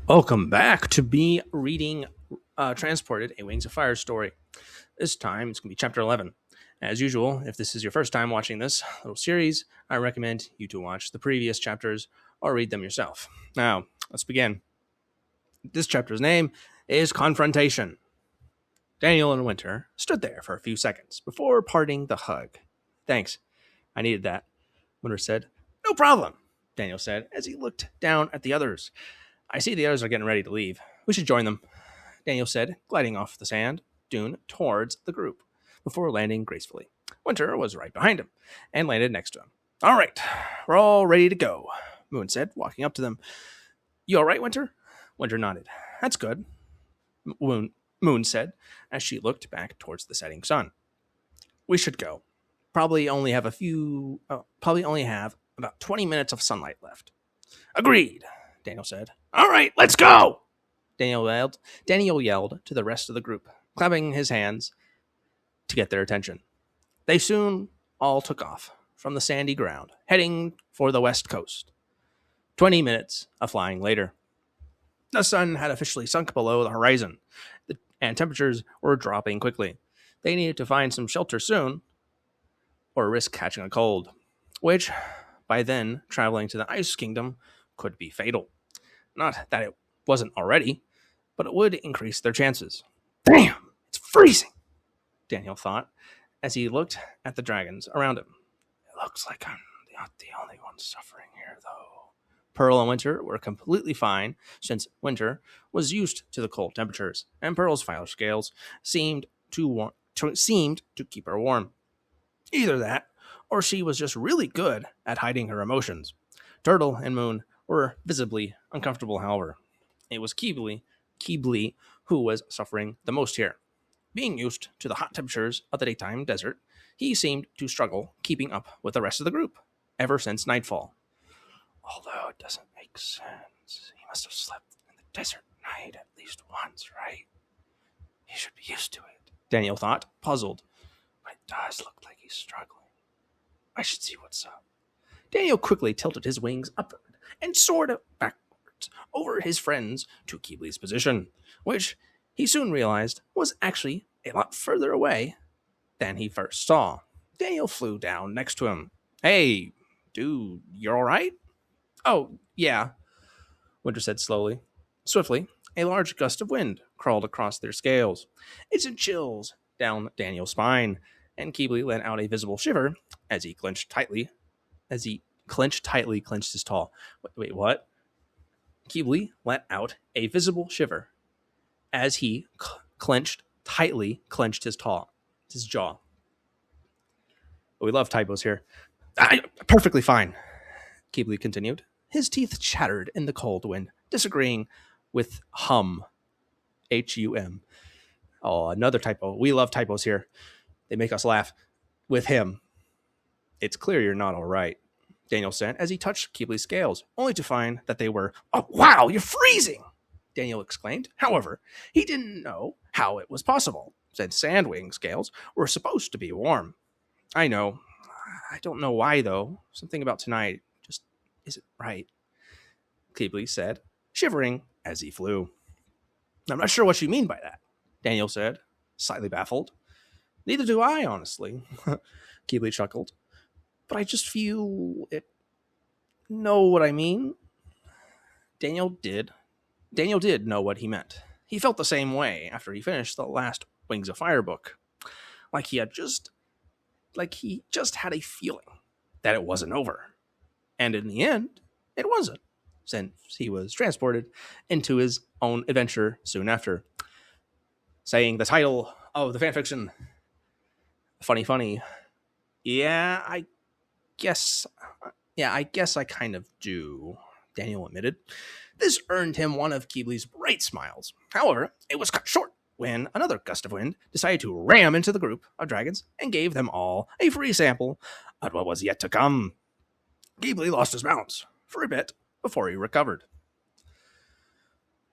Welcome back to me reading Transported, a Wings of Fire story. This time it's going to be chapter 11. As usual, if this is your first time watching this little series, I recommend you to watch the previous chapters or read them yourself. Now, let's begin. This chapter's name is Confrontation. Daniel and Winter stood there for a few seconds before parting the hug. Thanks, I needed that, Winter said. No problem, Daniel said as he looked down at the others. I see the others are getting ready to leave. We should join them, Daniel said, gliding off the sand dune towards the group before landing gracefully. Winter was right behind him and landed next to him. All right, we're all ready to go, Moon said, walking up to them. You all right, Winter? Winter nodded. That's good, Moon said as she looked back towards the setting sun. We should go. Probably only have about 20 minutes of sunlight left. Agreed, Daniel said. All right, let's go! Daniel yelled to the rest of the group, clapping his hands to get their attention. They soon all took off from the sandy ground, heading for the west coast. 20 minutes of flying later. The sun had officially sunk below the horizon, and temperatures were dropping quickly. They needed to find some shelter soon, or risk catching a cold, which, by then, traveling to the Ice Kingdom could be fatal. Not that it wasn't already, but it would increase their chances. Damn, it's freezing, Daniel thought, as he looked at the dragons around him. It looks like I'm not the only one suffering here, though. Pearl and Winter were completely fine, since Winter was used to the cold temperatures, and Pearl's fire scales seemed to keep her warm. Either that, or she was just really good at hiding her emotions. Turtle and Moon were visibly uncomfortable, however. It was Keebly who was suffering the most here. Being used to the hot temperatures of the daytime desert, he seemed to struggle keeping up with the rest of the group ever since nightfall. Although it doesn't make sense. He must have slept in the desert night at least once, right? He should be used to it, Daniel thought, puzzled. But it does look like he's struggling. I should see what's up. Daniel quickly tilted his wings upward and soared backwards over his friends to Keebly's position, which he soon realized was actually a lot further away than he first saw. Daniel flew down next to him. Hey, dude, you're all right? Oh, yeah, Winter said slowly. Swiftly, a large gust of wind crawled across their scales. It sent chills down Daniel's spine, and Keebly let out a visible shiver as he clenched tightly clenched his tall. Wait, what? Keebly let out a visible shiver as he clenched his jaw. We love typos here. Perfectly fine, Keebly continued. His teeth chattered in the cold wind, disagreeing with hum. H-U-M. Oh, another typo. We love typos here. They make us laugh. With him. It's clear you're not all right, Daniel said as he touched Keebly's scales, only to find that they were, oh, wow, you're freezing, Daniel exclaimed. However, he didn't know how it was possible, since sandwing scales were supposed to be warm. I know. I don't know why, though. Something about tonight just isn't right, Keebly said, shivering as he flew. I'm not sure what you mean by that, Daniel said, slightly baffled. Neither do I, honestly, Keebly chuckled. But I just feel it. Know what I mean? Daniel did know what he meant. He felt the same way after he finished the last Wings of Fire book. Like he just had a feeling that it wasn't over. And in the end, it wasn't, since he was transported into his own adventure soon after. Saying the title of the fanfiction, Funny. Yeah, I guess I kind of do, Daniel admitted. This earned him one of Keebly's bright smiles. However, it was cut short when another gust of wind decided to ram into the group of dragons and gave them all a free sample of what was yet to come. Keebly lost his balance for a bit before he recovered.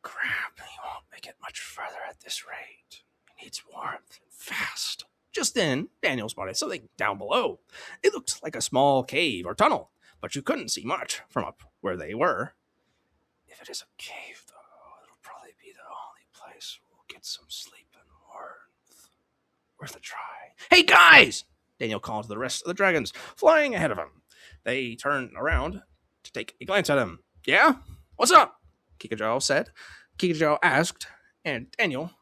Crap, he won't make it much further at this rate. He needs warmth and fast. Just then, Daniel spotted something down below. It looked like a small cave or tunnel, but you couldn't see much from up where they were. If it is a cave, though, probably be the only place we'll get some sleep and warmth. Worth a try. Hey, guys! Daniel called to the rest of the dragons, flying ahead of him. They turned around to take a glance at him. Yeah? What's up? Kikajou said. Kikajou asked, and Daniel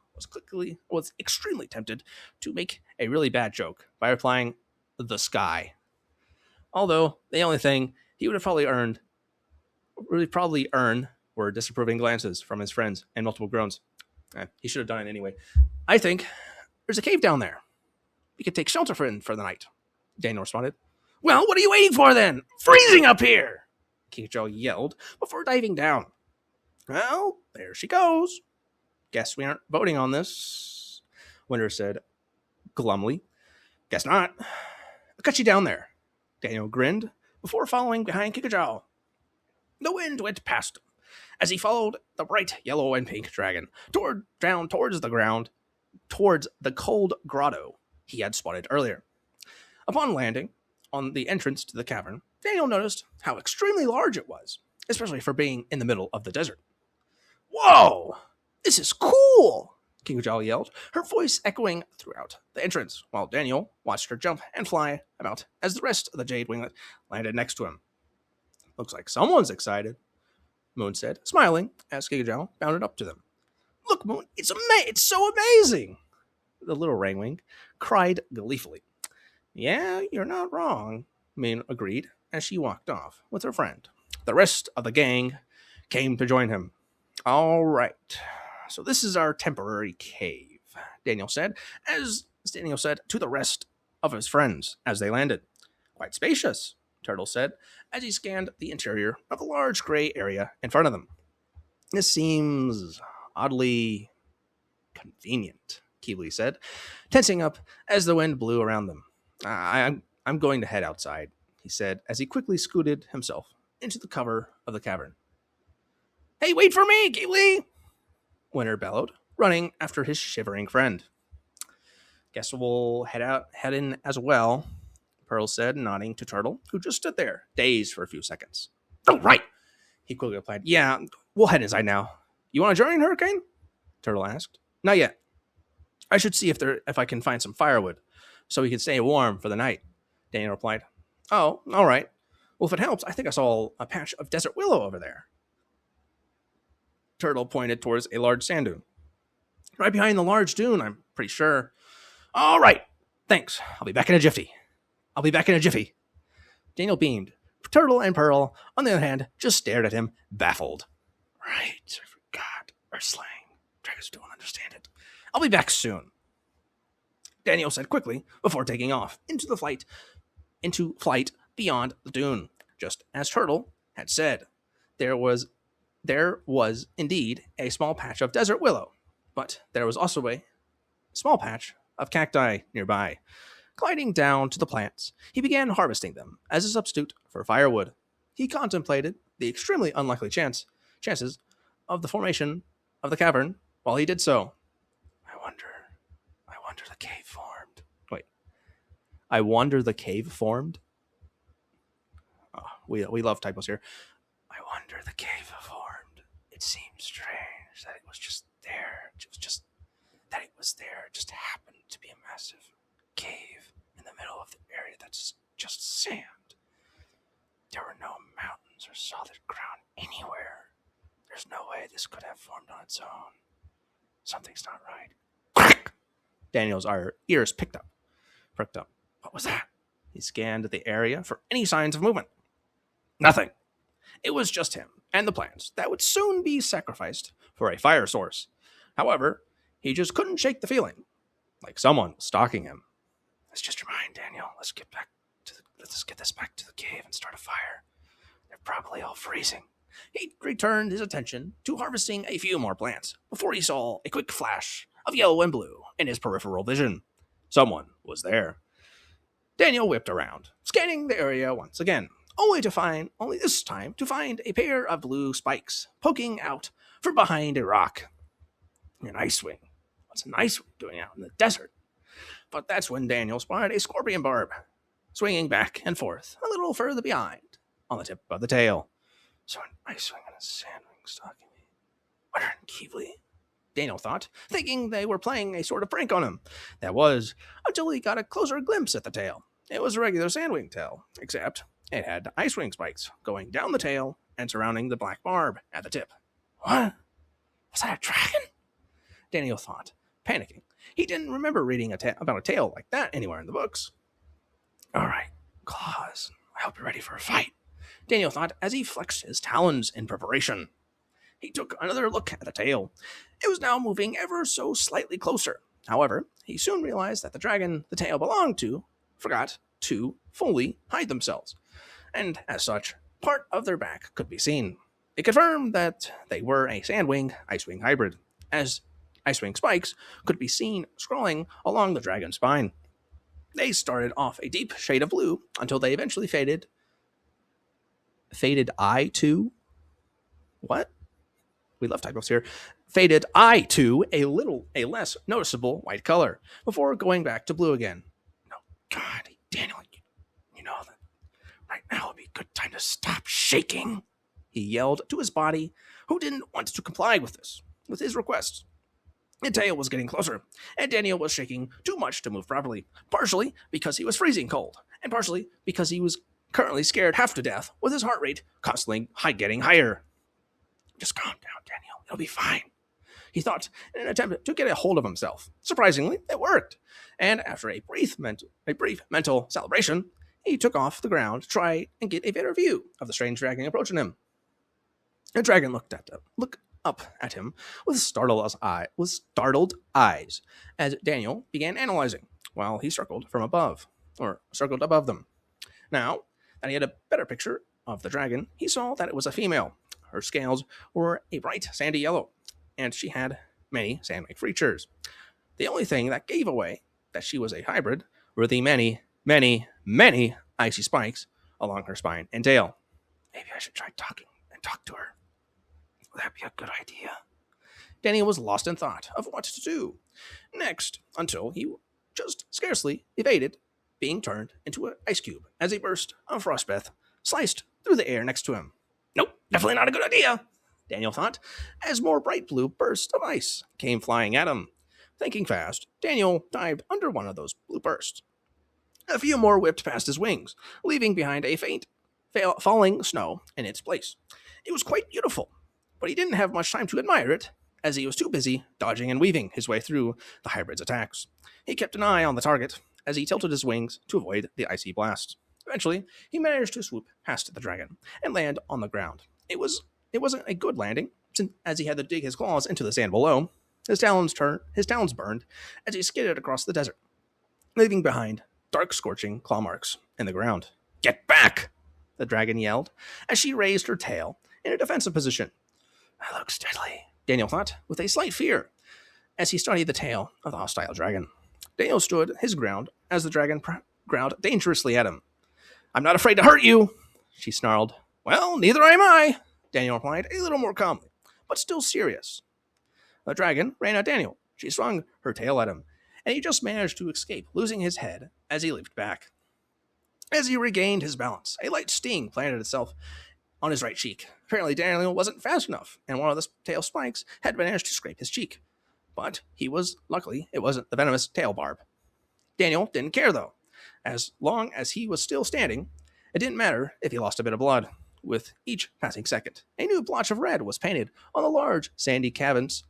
was extremely tempted to make a really bad joke by replying, the sky. Although the only thing he would have probably earn were disapproving glances from his friends and multiple groans. He should have done it anyway. I think there's a cave down there. We could take shelter for the night. Daniel responded. Well, what are you waiting for then? Freezing up here! Kikajou yelled before diving down. Well, there she goes. Guess we aren't voting on this, Winter said glumly. Guess not. I'll cut you down there. Daniel grinned before following behind Kikajou. The wind went past him as he followed the bright yellow and pink dragon down towards the ground, towards the cold grotto he had spotted earlier. Upon landing on the entrance to the cavern, Daniel noticed how extremely large it was, especially for being in the middle of the desert. Whoa! This is cool! Kikajou yelled, her voice echoing throughout the entrance, while Daniel watched her jump and fly about as the rest of the jade winglet landed next to him. Looks like someone's excited, Moon said, smiling as Kikajou bounded up to them. Look, Moon, it's so amazing! The little Rangwing cried gleefully. Yeah, you're not wrong, Moon agreed as she walked off with her friend. The rest of the gang came to join him. All right, so this is our temporary cave, Daniel said to the rest of his friends as they landed. Quite spacious, Turtle said as he scanned the interior of the large gray area in front of them. This seems oddly convenient, Keeley said, tensing up as the wind blew around them. I'm going to head outside, he said as he quickly scooted himself into the cover of the cavern. Hey, wait for me, Keeley! Winter bellowed, running after his shivering friend. Guess we'll head in as well, Pearl said, nodding to Turtle, who just stood there, dazed for a few seconds. Oh, right! He quickly replied. Yeah, we'll head inside now. You want to join, Hurricane? Turtle asked. Not yet. I should see if I can find some firewood, so we can stay warm for the night, Daniel replied. Oh, all right. Well, if it helps, I think I saw a patch of desert willow over there. Turtle pointed towards a large sand dune. Right behind the large dune, I'm pretty sure. All right. Thanks. I'll be back in a jiffy. Daniel beamed. Turtle and Pearl, on the other hand, just stared at him, baffled. Right. I forgot. Our slang. Dragons don't understand it. I'll be back soon, Daniel said quickly before taking off into flight beyond the dune. Just as Turtle had said, there was indeed a small patch of desert willow, but there was also a small patch of cacti nearby. Gliding down to the plants, he began harvesting them as a substitute for firewood. He contemplated the extremely unlikely chances of the formation of the cavern while he did so. I wonder the cave formed. Wait. I wonder the cave formed? Oh, we love typos here. I wonder the cave formed. It seems strange that it was just there. It just happened to be a massive cave in the middle of the area that's just sand. There were no mountains or solid ground anywhere. There's no way this could have formed on its own. Something's not right. Crack! Daniel's ears pricked up. What was that? He scanned the area for any signs of movement. Nothing. It was just him and the plants that would soon be sacrificed for a fire source. However, he just couldn't shake the feeling, like someone was stalking him. That's just your mind, Daniel. Let's get this back to the cave and start a fire. They're probably all freezing. He returned his attention to harvesting a few more plants before he saw a quick flash of yellow and blue in his peripheral vision. Someone was there. Daniel whipped around, scanning the area once again, only this time to find a pair of blue spikes poking out from behind a rock. An ice wing. What's an ice wing doing out in the desert? But that's when Daniel spotted a scorpion barb, swinging back and forth a little further behind, on the tip of the tail. So an ice wing and a sand wing stalking me. Winter and naively, Daniel thought, thinking they were playing a sort of prank on him. That was, until he got a closer glimpse at the tail. It was a regular sandwing tail, except it had ice wing spikes going down the tail and surrounding the black barb at the tip. What? Was that a dragon? Daniel thought, panicking. He didn't remember reading about a tail like that anywhere in the books. All right, claws. I hope you're ready for a fight, Daniel thought as he flexed his talons in preparation. He took another look at the tail. It was now moving ever so slightly closer. However, he soon realized that the dragon the tail belonged to forgot to fully hide themselves, and as such, part of their back could be seen. It confirmed that they were a sandwing icewing hybrid, as icewing spikes could be seen scrolling along the dragon's spine. They started off a deep shade of blue until they eventually faded. Faded eye to? What? We love typos here. Faded eye to a less noticeable white color before going back to blue again. No, God, Daniel, you know that right now would be a good time to stop shaking, he yelled to his body, who didn't want to comply with his request. The tail was getting closer, and Daniel was shaking too much to move properly, partially because he was freezing cold, and partially because he was currently scared half to death with his heart rate constantly getting higher. Just calm down, Daniel. It'll be fine, he thought in an attempt to get a hold of himself. Surprisingly, it worked, and after a brief mental celebration, he took off the ground to try and get a better view of the strange dragon approaching him. The dragon looked up at him with startled eyes as Daniel began analyzing, while he circled above them. Now that he had a better picture of the dragon, he saw that it was a female. Her scales were a bright sandy yellow, and she had many sand-like features. The only thing that gave away that she was a hybrid were the many, many, many icy spikes along her spine and tail. Maybe I should try talk to her. Would that be a good idea? Daniel was lost in thought of what to do next until he just scarcely evaded being turned into an ice cube as a burst of frost breath sliced through the air next to him. Nope, definitely not a good idea, Daniel thought, as more bright blue bursts of ice came flying at him. Thinking fast, Daniel dived under one of those blue bursts. A few more whipped past his wings, leaving behind a faint falling snow in its place. It was quite beautiful, but he didn't have much time to admire it, as he was too busy dodging and weaving his way through the hybrid's attacks. He kept an eye on the target as he tilted his wings to avoid the icy blast. Eventually, he managed to swoop past the dragon and land on the ground. It wasn't a good landing, since as he had to dig his claws into the sand below. His talons burned as he skidded across the desert, leaving behind dark, scorching claw marks in the ground. Get back! The dragon yelled as she raised her tail in a defensive position. I look steadily, Daniel thought, with a slight fear, as he studied the tail of the hostile dragon. Daniel stood his ground as the dragon growled dangerously at him. I'm not afraid to hurt you, she snarled. Well, neither am I, Daniel replied, a little more calmly, but still serious. The dragon ran at Daniel. She swung her tail at him, and he just managed to escape, losing his head as he leaped back. As he regained his balance, a light sting planted itself on his right cheek. Apparently, Daniel wasn't fast enough, and one of the tail spikes had managed to scrape his cheek. But luckily, it wasn't the venomous tail barb. Daniel didn't care, though. As long as he was still standing, it didn't matter if he lost a bit of blood. With each passing second, a new blotch of red was painted on the large sandy canvas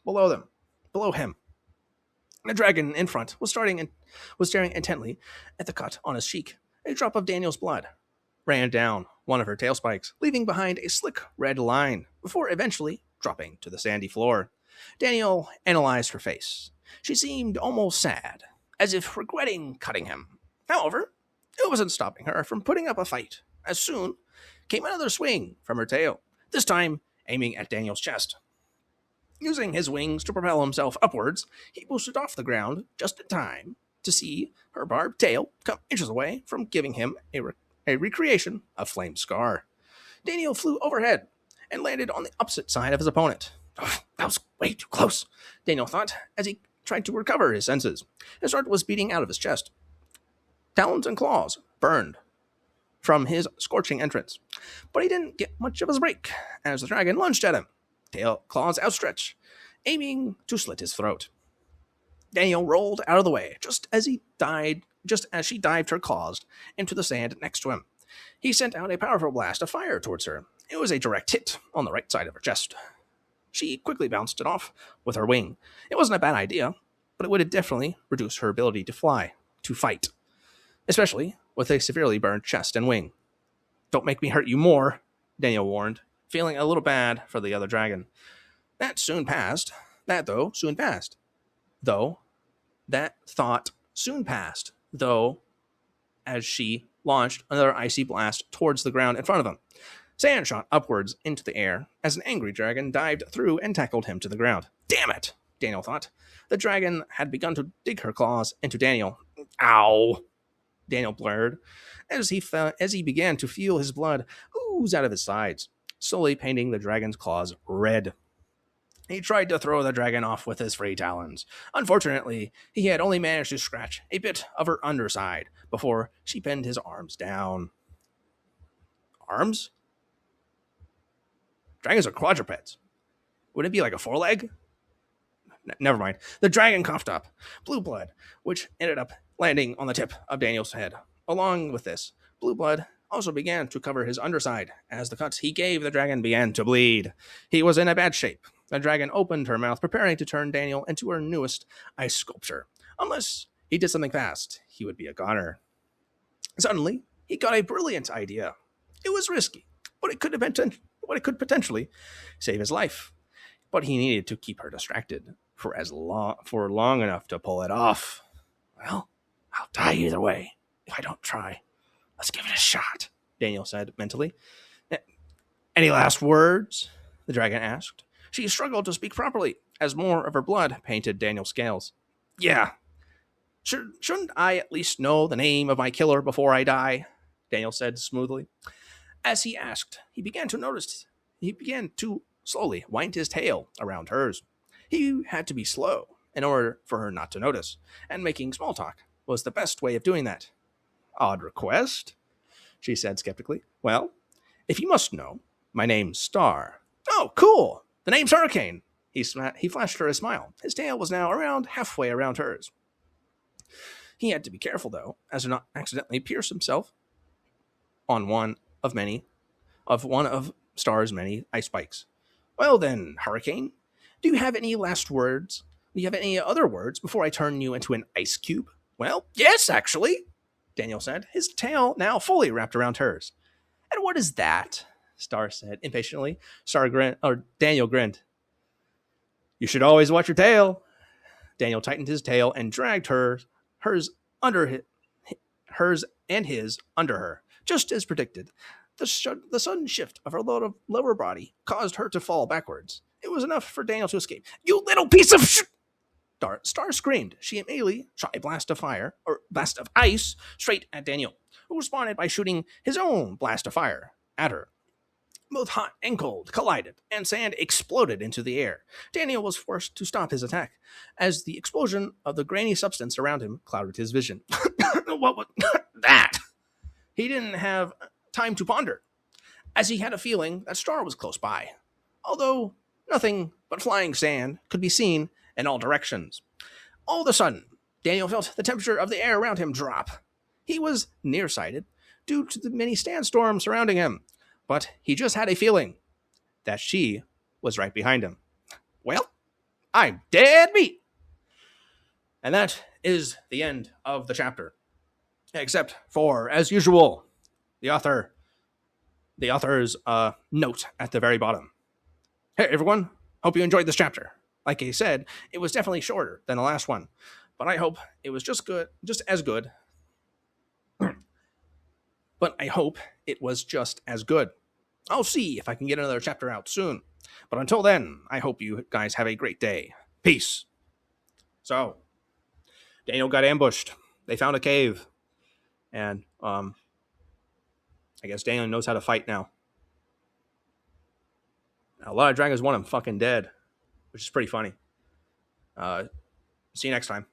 below him. The dragon in front was staring intently at the cut on his cheek. A drop of Daniel's blood ran down one of her tail spikes, leaving behind a slick red line, before eventually dropping to the sandy floor. Daniel analyzed her face. She seemed almost sad, as if regretting cutting him. However, it wasn't stopping her from putting up a fight, as soon came another swing from her tail, this time aiming at Daniel's chest. Using his wings to propel himself upwards, he boosted off the ground just in time to see her barbed tail come inches away from giving him a recreation of Flame's scar. Daniel flew overhead and landed on the opposite side of his opponent. Oh, that was way too close, Daniel thought, as he tried to recover his senses. His heart was beating out of his chest. Talons and claws burned from his scorching entrance, but he didn't get much of a break as the dragon lunged at him. claws outstretched, aiming to slit his throat. Daniel rolled out of the way just as she dived her claws into the sand next to him. He sent out a powerful blast of fire towards her. It was a direct hit on the right side of her chest. She quickly bounced it off with her wing. It wasn't a bad idea, but it would have definitely reduced her ability to fight, especially with a severely burned chest and wing. Don't make me hurt you more, Daniel warned, feeling a little bad for the other dragon. That thought soon passed. As she launched another icy blast towards the ground in front of him. Sand shot upwards into the air as an angry dragon dived through and tackled him to the ground. Damn it, Daniel thought. The dragon had begun to dig her claws into Daniel. Ow, Daniel blurred as he began to feel his blood ooze out of his sides, slowly painting the dragon's claws red. He tried to throw the dragon off with his free talons. Unfortunately, he had only managed to scratch a bit of her underside before she pinned his arms down. Arms? Dragons are quadrupeds. Wouldn't it be like a foreleg? Never mind. The dragon coughed up blue blood, which ended up landing on the tip of Daniel's head. Along with this, blue blood also began to cover his underside as the cuts he gave the dragon began to bleed. He was in a bad shape. The dragon opened her mouth, preparing to turn Daniel into her newest ice sculpture. Unless he did something fast, he would be a goner. Suddenly, he got a brilliant idea. It was risky, but it could potentially save his life. But he needed to keep her distracted for long enough to pull it off. Well, I'll die either way if I don't try. Let's give it a shot, Daniel said mentally. Any last words? The dragon asked. She struggled to speak properly as more of her blood painted Daniel's scales. Yeah. Shouldn't I at least know the name of my killer before I die? Daniel said smoothly. As he asked, he began to slowly wind his tail around hers. He had to be slow in order for her not to notice, and making small talk was the best way of doing that. Odd request, she said skeptically. Well, if you must know, my name's Star. Oh, cool. The name's Hurricane. He flashed her a smile. His tail was now around halfway around hers. He had to be careful, though, as to not accidentally pierce himself on one of Star's many ice spikes. Well then, Hurricane, do you have any last words? Do you have any other words before I turn you into an ice cube? Well, yes, actually, Daniel said, his tail now fully wrapped around hers. And what is that? Star said impatiently. Daniel grinned. You should always watch your tail. Daniel tightened his tail and dragged hers under her, just as predicted. The sudden shift of her lower body caused her to fall backwards. It was enough for Daniel to escape. You little piece of shit! Star screamed. She immediately shot a blast of ice straight at Daniel, who responded by shooting his own blast of fire at her. Both hot and cold collided, and sand exploded into the air. Daniel was forced to stop his attack, as the explosion of the grainy substance around him clouded his vision. What was that? He didn't have time to ponder, as he had a feeling that Star was close by, although nothing but flying sand could be seen in all directions. All of a sudden, Daniel felt the temperature of the air around him drop. He was nearsighted due to the many sandstorms surrounding him, but he just had a feeling that she was right behind him. Well, I'm dead meat. And that is the end of the chapter. Except for, as usual, the author's note at the very bottom. Hey, everyone. Hope you enjoyed this chapter. Like I said, it was definitely shorter than the last one, but I hope it was just as good. But I hope it was just as good. I'll see if I can get another chapter out soon. But until then, I hope you guys have a great day. Peace. So, Daniel got ambushed. They found a cave. And, I guess Daniel knows how to fight now. A lot of dragons want him fucking dead, which is pretty funny. See you next time.